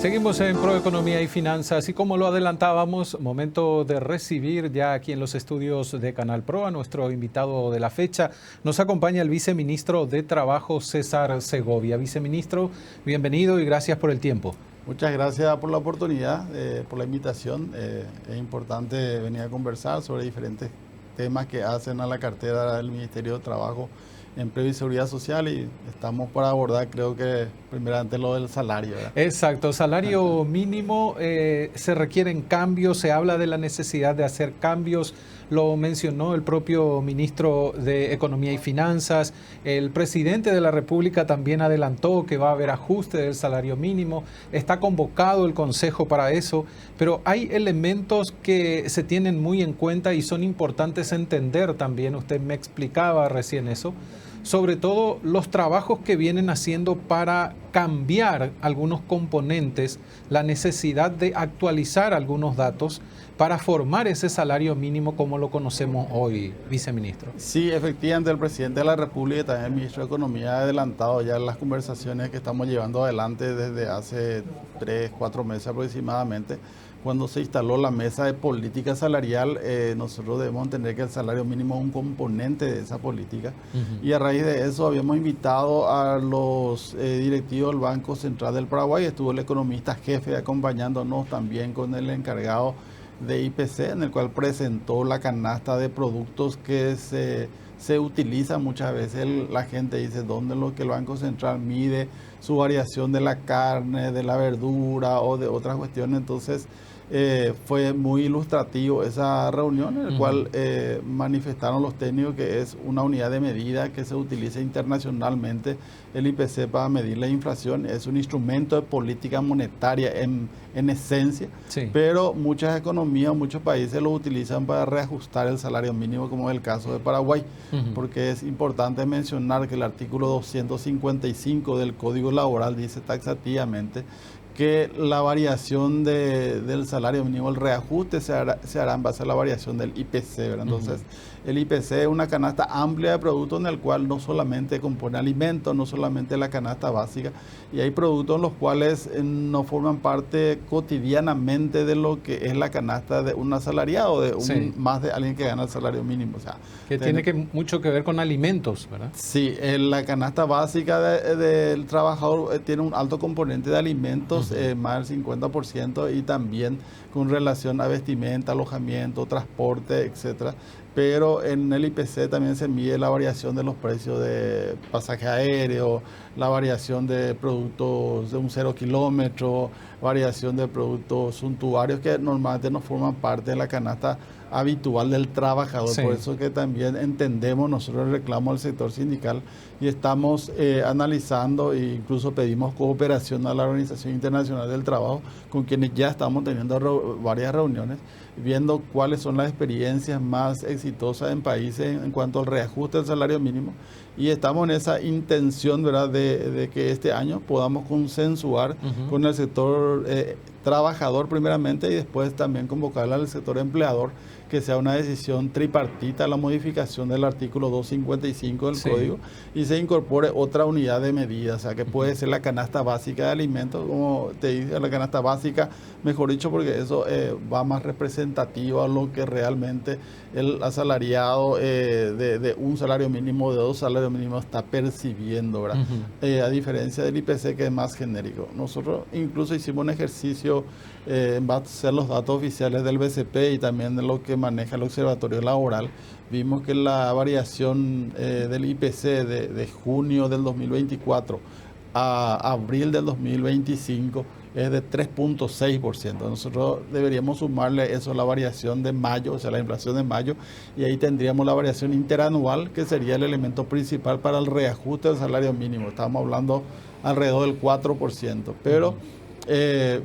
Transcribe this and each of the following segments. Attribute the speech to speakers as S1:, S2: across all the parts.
S1: Seguimos en Proeconomía y Finanzas y como lo adelantábamos, momento de recibir ya aquí en los estudios de Canal Pro a nuestro invitado de la fecha. Nos acompaña el viceministro de Trabajo, César Segovia. Viceministro, bienvenido y gracias por el tiempo.
S2: Muchas gracias por la oportunidad, por la invitación. Es importante venir a conversar sobre diferentes temas que hacen a la cartera del Ministerio de Trabajo, Empleo y Seguridad Social, y estamos para abordar, creo que primeramente lo del salario, ¿verdad?
S1: Exacto, salario mínimo, se requieren cambios, se habla de la necesidad de hacer cambios, lo mencionó el propio ministro de Economía y Finanzas, el presidente de la República también adelantó que va a haber ajuste del salario mínimo, está convocado el Consejo para eso, pero hay elementos que se tienen muy en cuenta y son importantes entender también, usted me explicaba recién eso, sobre todo los trabajos que vienen haciendo para cambiar algunos componentes, la necesidad de actualizar algunos datos para formar ese salario mínimo como lo conocemos hoy, viceministro.
S2: Sí, efectivamente, el presidente de la República y también el ministro de Economía ha adelantado ya las conversaciones que estamos llevando adelante desde hace 3-4 meses aproximadamente. Cuando se instaló la mesa de política salarial, nosotros debemos entender que el salario mínimo es un componente de esa política. Y a raíz de eso habíamos invitado a los directivos del Banco Central del Paraguay. Estuvo el economista jefe acompañándonos también con el encargado de IPC, en el cual presentó la canasta de productos que se utiliza muchas veces. La gente dice dónde es lo que el Banco Central mide su variación de la carne, de la verdura o de otras cuestiones. Entonces fue muy ilustrativo esa reunión en la cual manifestaron los técnicos que es una unidad de medida que se utiliza internacionalmente, el IPC, para medir la inflación. Es un instrumento de política monetaria en esencia, sí. Pero muchas economías, muchos países lo utilizan para reajustar el salario mínimo, como es el caso de Paraguay, porque es importante mencionar que el artículo 255 del Código Laboral dice taxativamente que la variación del salario mínimo, el reajuste se hará en base a la variación del IPC, ¿verdad? Entonces, el IPC es una canasta amplia de productos en el cual no solamente compone alimentos, no solamente la canasta básica, y hay productos en los cuales no forman parte cotidianamente de lo que es la canasta de un asalariado, de más de alguien que gana el salario mínimo. O sea,
S1: que tiene mucho que ver con alimentos, ¿verdad?
S2: Sí, la canasta básica del trabajador tiene un alto componente de alimentos, más del 50%, y también con relación a vestimenta, alojamiento, transporte, etcétera. Pero en el IPC también se mide la variación de los precios de pasaje aéreo, la variación de productos de un 0 kilómetro, variación de productos suntuarios que normalmente no forman parte de la canasta habitual del trabajador. Sí. Por eso que también entendemos nosotros el reclamo del sector sindical y estamos analizando e incluso pedimos cooperación a la Organización Internacional del Trabajo, con quienes ya estamos teniendo varias reuniones, viendo cuáles son las experiencias más exitosas en países en cuanto al reajuste del salario mínimo, y estamos en esa intención, ¿verdad?, de que este año podamos consensuar con el sector trabajador primeramente y después también convocar al sector empleador, que sea una decisión tripartita la modificación del artículo 255 del Código y se incorpore otra unidad de medida, o sea, que puede ser la canasta básica de alimentos, como te dice, la canasta básica, mejor dicho, porque eso va más representativo a lo que realmente el asalariado de un salario mínimo, de 2 salarios mínimos está percibiendo, ¿verdad? A diferencia del IPC, que es más genérico. Nosotros incluso hicimos un ejercicio en base a los datos oficiales del BCP y también de lo que maneja el Observatorio Laboral. Vimos que la variación del IPC de junio del 2024 a abril del 2025 es de 3.6%. Nosotros deberíamos sumarle eso a la variación de mayo, o sea, la inflación de mayo, y ahí tendríamos la variación interanual, que sería el elemento principal para el reajuste del salario mínimo. Estamos hablando alrededor del 4%, pero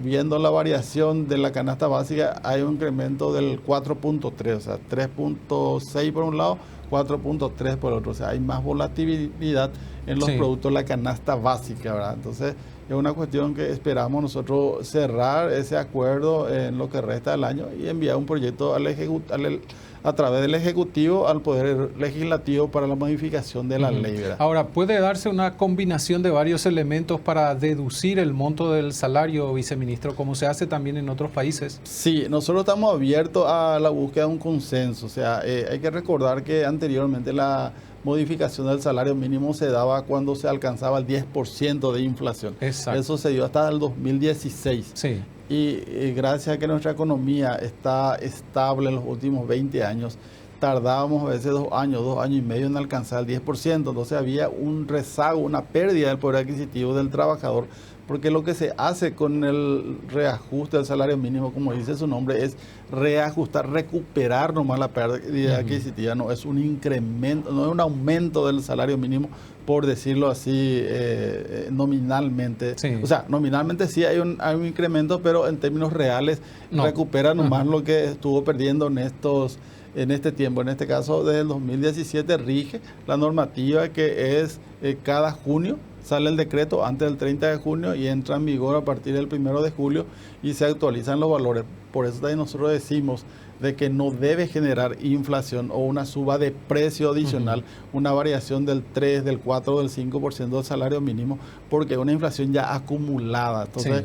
S2: viendo la variación de la canasta básica, hay un incremento del 4.3, o sea, 3.6 por un lado, 4.3 por otro, o sea, hay más volatilidad en los productos de la canasta básica, ¿verdad? Entonces, Es una cuestión que esperamos nosotros cerrar ese acuerdo en lo que resta del año y enviar un proyecto a través del Ejecutivo al Poder Legislativo para la modificación de la ley, ¿verdad?
S1: Ahora, ¿puede darse una combinación de varios elementos para deducir el monto del salario, viceministro, como se hace también en otros países?
S2: Sí, nosotros estamos abiertos a la búsqueda de un consenso. O sea, hay que recordar que anteriormente la modificación del salario mínimo se daba cuando se alcanzaba el 10% de inflación.
S1: Exacto.
S2: Eso se dio hasta el 2016.
S1: Sí.
S2: Y gracias a que nuestra economía está estable en los últimos 20 años, tardábamos a veces 2 años y medio en alcanzar el 10%. Entonces había un rezago, una pérdida del poder adquisitivo del trabajador, porque lo que se hace con el reajuste del salario mínimo, como dice su nombre, es reajustar, recuperar nomás la pérdida adquisitiva, no es un incremento, no es un aumento del salario mínimo, por decirlo así, nominalmente.
S1: Sí.
S2: O sea, nominalmente sí hay un incremento, pero en términos reales recupera nomás lo que estuvo perdiendo en este tiempo. En este caso, desde el 2017 rige la normativa que es cada junio sale el decreto antes del 30 de junio y entra en vigor a partir del 1 de julio y se actualizan los valores. Por eso también nosotros decimos de que no debe generar inflación o una suba de precio adicional, una variación del 3, del 4, del 5% del salario mínimo, porque es una inflación ya acumulada. Entonces,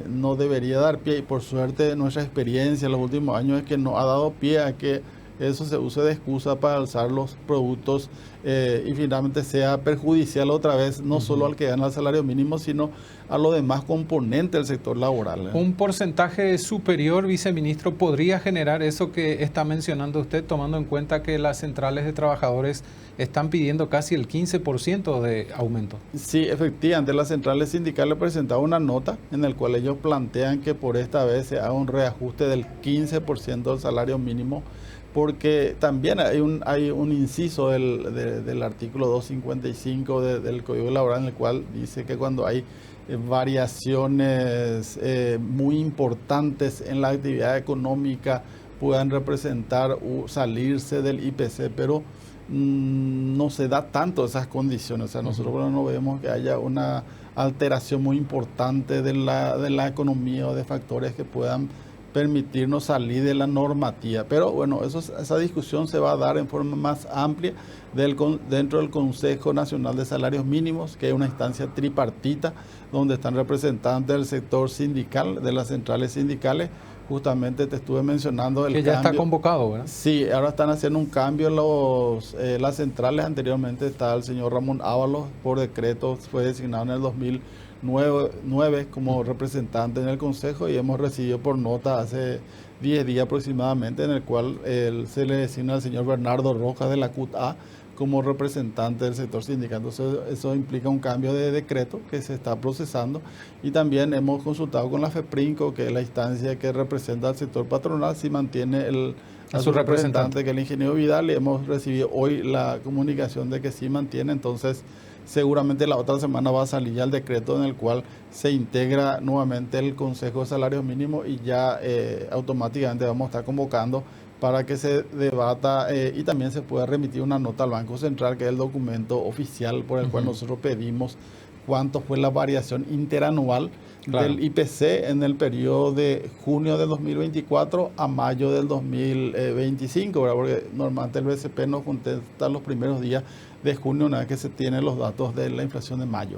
S2: no debería dar pie, y por suerte nuestra experiencia en los últimos años es que no ha dado pie a que eso se use de excusa para alzar los productos y finalmente sea perjudicial otra vez, no solo al que gana el salario mínimo, sino a los demás componentes del sector laboral.
S1: ¿Un porcentaje superior, viceministro, podría generar eso que está mencionando usted, tomando en cuenta que las centrales de trabajadores están pidiendo casi el 15% de aumento?
S2: Sí, efectivamente, las centrales sindicales presentaron una nota en la cual ellos plantean que por esta vez se haga un reajuste del 15% del salario mínimo, porque también hay un inciso del artículo 255 del Código Laboral en el cual dice que cuando hay variaciones muy importantes en la actividad económica puedan representar salirse del IPC, pero no se da tanto esas condiciones. O sea, nosotros no vemos que haya una alteración muy importante de la economía o de factores que puedan permitirnos salir de la normativa. Pero bueno, esa discusión se va a dar en forma más amplia dentro del Consejo Nacional de Salarios Mínimos, que es una instancia tripartita donde están representantes del sector sindical, de las centrales sindicales. Justamente te estuve mencionando el
S1: que ya está convocado, ¿verdad?
S2: Sí, ahora están haciendo un cambio las centrales. Anteriormente estaba el señor Ramón Ábalos, por decreto fue designado en el 2009 como representante en el Consejo, y hemos recibido por nota hace 10 días aproximadamente, en el cual se le designa al señor Bernardo Rojas de la CUT-A como representante del sector sindical. Entonces eso implica un cambio de decreto que se está procesando, y también hemos consultado con la FEPRINCO, que es la instancia que representa al sector patronal, si mantiene a su representante, que es el ingeniero Vidal, y hemos recibido hoy la comunicación de que sí mantiene. Entonces seguramente la otra semana va a salir ya el decreto en el cual se integra nuevamente el Consejo de Salarios Mínimos, y ya automáticamente vamos a estar convocando para que se debata y también se pueda remitir una nota al Banco Central, que es el documento oficial por el cual nosotros pedimos cuánto fue la variación interanual del IPC en el periodo de junio de 2024 a mayo del 2025, ¿verdad? Porque normalmente el BCP nos contesta los primeros días de junio, una vez que se tienen los datos de la inflación de mayo.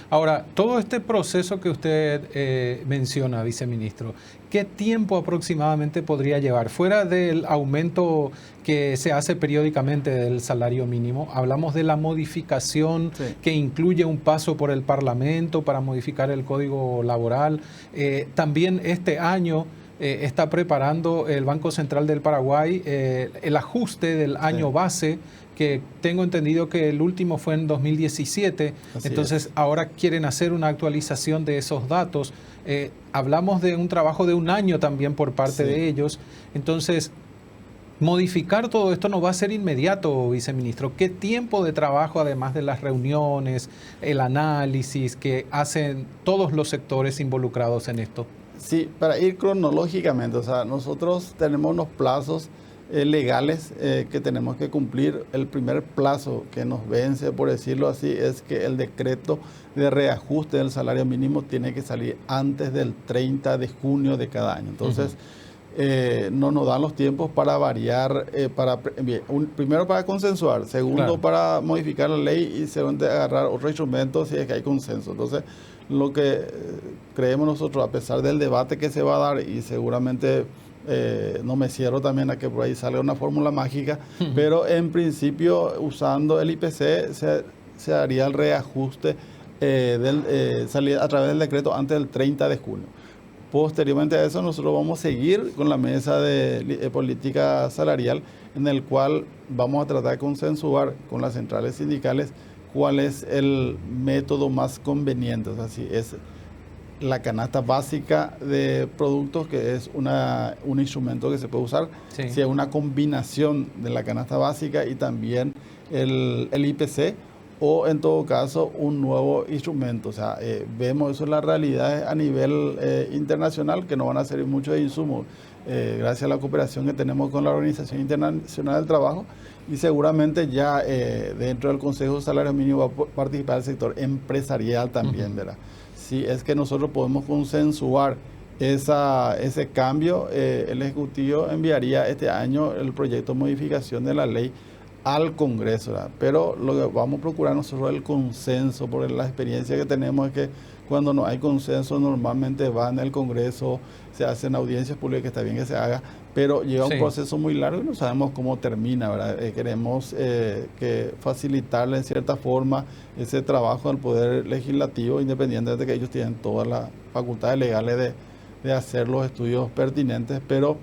S1: Ahora, todo este proceso que usted menciona, viceministro, ¿qué tiempo aproximadamente podría llevar? Fuera del aumento que se hace periódicamente del salario mínimo, hablamos de la modificación que incluye un paso por el Parlamento para modificar el Código Laboral. También este año está preparando el Banco Central del Paraguay el ajuste del año base, que tengo entendido que el último fue en 2017, entonces ahora quieren hacer una actualización de esos datos. Hablamos de un trabajo de un año también por parte de ellos, entonces modificar todo esto no va a ser inmediato, viceministro. ¿Qué tiempo de trabajo, además de las reuniones, el análisis que hacen todos los sectores involucrados en esto?
S2: Sí, para ir cronológicamente, o sea, nosotros tenemos unos plazos legales que tenemos que cumplir. El primer plazo que nos vence, por decirlo así, es que el decreto de reajuste del salario mínimo tiene que salir antes del 30 de junio de cada año. Entonces, no nos dan los tiempos para variar, primero para consensuar, segundo para modificar la ley y segundo agarrar otro instrumento si es que hay consenso. Entonces, lo que creemos nosotros, a pesar del debate que se va a dar y seguramente no me cierro también a que por ahí salga una fórmula mágica, pero en principio usando el IPC se haría el reajuste salir a través del decreto antes del 30 de junio. Posteriormente a eso nosotros vamos a seguir con la mesa de política salarial en el cual vamos a tratar de consensuar con las centrales sindicales cuál es el método más conveniente. O sea, si es la canasta básica de productos, que es un instrumento que se puede usar, si es una combinación de la canasta básica y también el IPC, o en todo caso un nuevo instrumento. O sea, vemos eso en la realidad a nivel internacional, que no van a servir mucho de insumo gracias a la cooperación que tenemos con la Organización Internacional del Trabajo, y seguramente ya dentro del Consejo de Salario Mínimo va a participar el sector empresarial también, ¿verdad? Si es que nosotros podemos consensuar ese cambio, el Ejecutivo enviaría este año el proyecto de modificación de la ley al Congreso, ¿verdad? Pero lo que vamos a procurar nosotros es el consenso, porque la experiencia que tenemos es que cuando no hay consenso normalmente va en el Congreso, se hacen audiencias públicas, que está bien que se haga, pero lleva un proceso muy largo y no sabemos cómo termina, ¿verdad? Queremos que facilitarle en cierta forma ese trabajo al Poder Legislativo, independientemente de que ellos tienen todas las facultades legales de hacer los estudios pertinentes, pero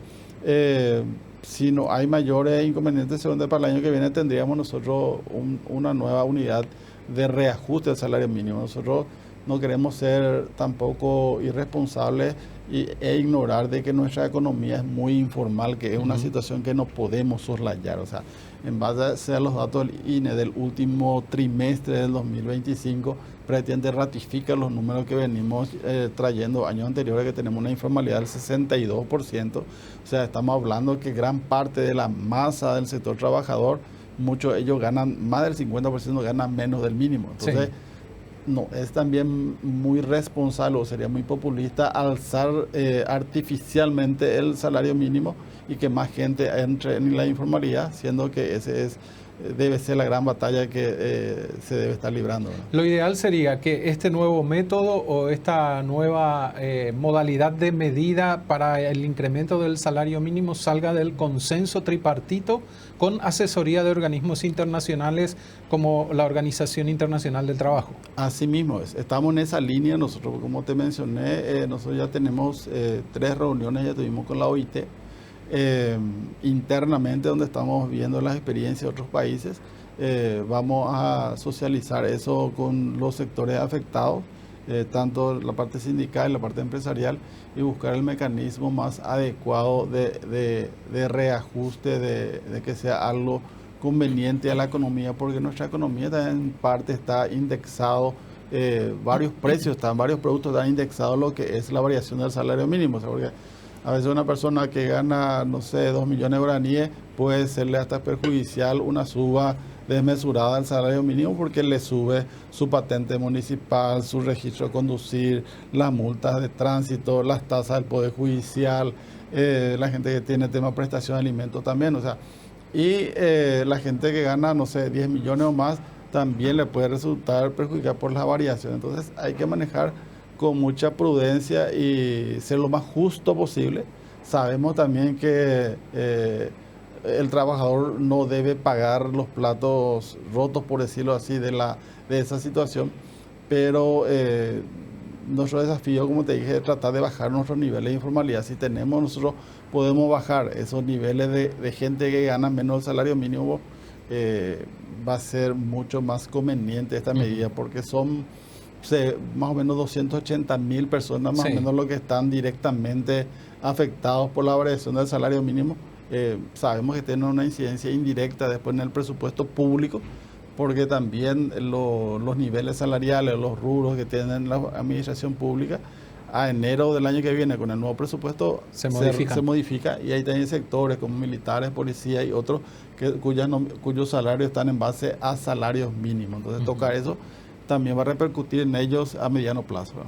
S2: si no hay mayores inconvenientes, según para el año que viene tendríamos nosotros una nueva unidad de reajuste del salario mínimo. Nosotros no queremos ser tampoco irresponsables e ignorar de que nuestra economía es muy informal, que es una situación que no podemos soslayar. O sea, en base a los datos del INE del último trimestre del 2025, prácticamente ratifica los números que venimos trayendo años anteriores, que tenemos una informalidad del 62%. O sea, estamos hablando que gran parte de la masa del sector trabajador, muchos de ellos ganan, más del 50% ganan menos del mínimo. Entonces, no, es también muy responsable, o sería muy populista, alzar artificialmente el salario mínimo y que más gente entre en la informalidad, siendo que debe ser la gran batalla que se debe estar librando, ¿no?
S1: Lo ideal sería que este nuevo método o esta nueva modalidad de medida para el incremento del salario mínimo salga del consenso tripartito con asesoría de organismos internacionales como la Organización Internacional del Trabajo.
S2: Así mismo es. Estamos en esa línea. Nosotros, como te mencioné, nosotros ya tenemos 3 reuniones, ya tuvimos con la OIT, internamente, donde estamos viendo las experiencias de otros países. Vamos a socializar eso con los sectores afectados, tanto la parte sindical y la parte empresarial, y buscar el mecanismo más adecuado de reajuste, de que sea algo conveniente a la economía, porque nuestra economía también en parte está indexado, varios precios, varios productos están indexados lo que es la variación del salario mínimo. O sea, porque a veces una persona que gana, no sé, 2 millones de guaraníes, puede serle hasta perjudicial una suba desmesurada del salario mínimo, porque le sube su patente municipal, su registro de conducir, las multas de tránsito, las tasas del Poder Judicial, la gente que tiene tema de prestación de alimentos también. O sea, y la gente que gana, no sé, 10 millones o más, también le puede resultar perjudicada por la variación. Entonces hay que manejar con mucha prudencia y ser lo más justo posible. Sabemos también que el trabajador no debe pagar los platos rotos, por decirlo así, de esa situación, pero nuestro desafío, como te dije, es tratar de bajar nuestros niveles de informalidad. Si nosotros podemos bajar esos niveles de gente que gana menos del salario mínimo, va a ser mucho más conveniente esta medida, porque son más o menos 280.000 personas, más o menos lo que están directamente afectados por la variación del salario mínimo. Sabemos que tienen una incidencia indirecta después en el presupuesto público, porque también los niveles salariales, los rubros que tienen la administración pública, a enero del año que viene con el nuevo presupuesto
S1: Se
S2: modifica, y ahí también sectores como militares, policías y otros cuyos salarios están en base a salarios mínimos. Entonces tocar eso también va a repercutir en ellos a mediano plazo.